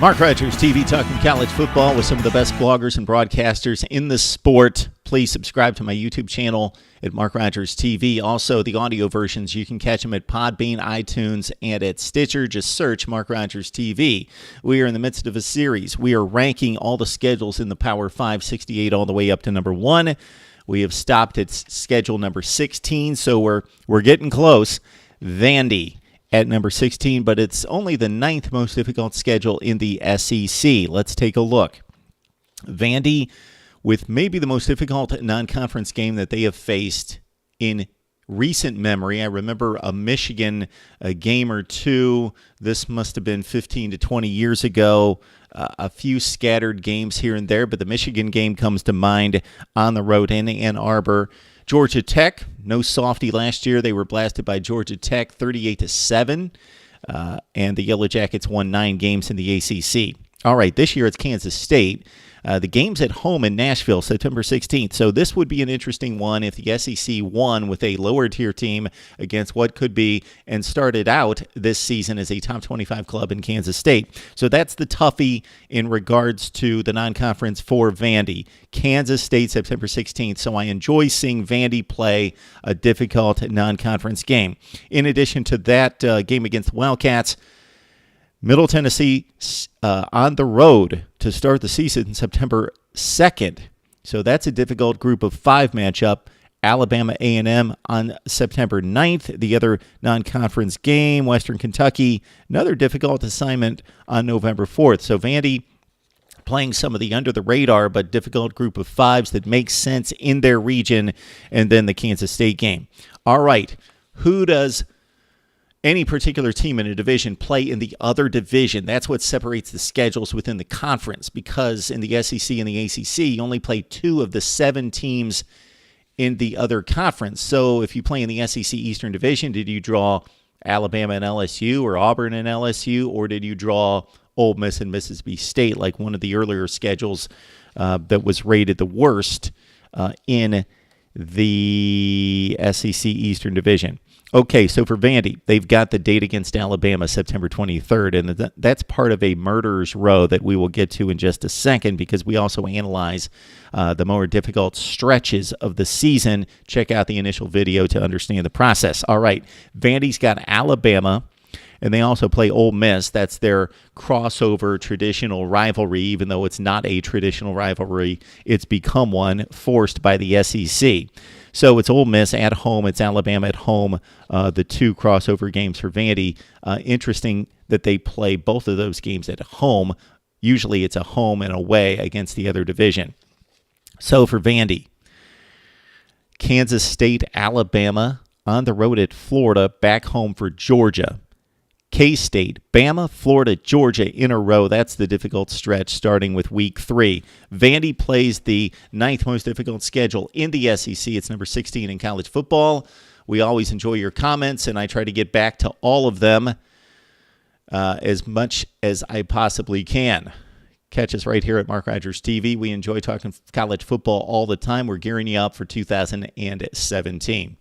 Mark Rogers TV, talking college football with some of the best bloggers and broadcasters in the sport. Please subscribe to my YouTube channel at Mark Rogers TV. Also, the audio versions, you can catch them at Podbean, iTunes, and at Stitcher. Just search Mark Rogers TV. We are in the midst of a series. We are ranking all the schedules in the Power 5, 68 all the way up to number 1. We have stopped at schedule number 16, so we're getting close. Vandy at number 16, but it's only the 9th most difficult schedule in the SEC. Let's take a look. Vandy, with maybe the most difficult non-conference game that they have faced in recent memory. I remember a Michigan game or two. This must have been 15 to 20 years ago. A few scattered games here and there, but the Michigan game comes to mind on the road in Ann Arbor. Georgia Tech, no softy last year. They were blasted by Georgia Tech 38-7, and the Yellow Jackets won 9 games in the ACC. All right, this year it's Kansas State. The game's at home in Nashville, September 16th. So this would be an interesting one if the SEC won with a lower-tier team against what could be and started out this season as a top 25 club in Kansas State. So that's the toughie in regards to the non-conference for Vandy. Kansas State, September 16th. So I enjoy seeing Vandy play a difficult non-conference game. In addition to that game against the Wildcats, Middle Tennessee on the road to start the season September 2nd. So that's a difficult group of 5 matchup. Alabama A&M on September 9th. The other non-conference game, Western Kentucky, another difficult assignment on November 4th. So Vandy playing some of the under-the-radar but difficult group of 5s that makes sense in their region, and then the Kansas State game. All right, who does any particular team in a division play in the other division? That's what separates the schedules within the conference, because in the SEC and the ACC, you only play 2 of the 7 teams in the other conference. So if you play in the SEC Eastern Division, did you draw Alabama and LSU or Auburn and LSU, or did you draw Ole Miss and Mississippi State, like one of the earlier schedules that was rated the worst in the SEC Eastern Division? Okay, so for Vandy, they've got the date against Alabama, September 23rd, and that's part of a murderer's row that we will get to in just a second, because we also analyze the more difficult stretches of the season. Check out the initial video to understand the process. All right, Vandy's got Alabama, and they also play Ole Miss. That's their crossover traditional rivalry. Even though it's not a traditional rivalry, it's become one forced by the SEC. So it's Ole Miss at home, it's Alabama at home, the 2 crossover games for Vandy. Interesting that they play both of those games at home. Usually it's a home and away against the other division. So for Vandy, Kansas State, Alabama, on the road at Florida, back home for Georgia. K-State, Bama, Florida, Georgia in a row. That's the difficult stretch starting with week 3. Vandy plays the 9th most difficult schedule in the SEC. It's number 16 in college football. We always enjoy your comments, and I try to get back to all of them as much as I possibly can. Catch us right here at Mark Rogers TV. We enjoy talking college football all the time. We're gearing you up for 2017.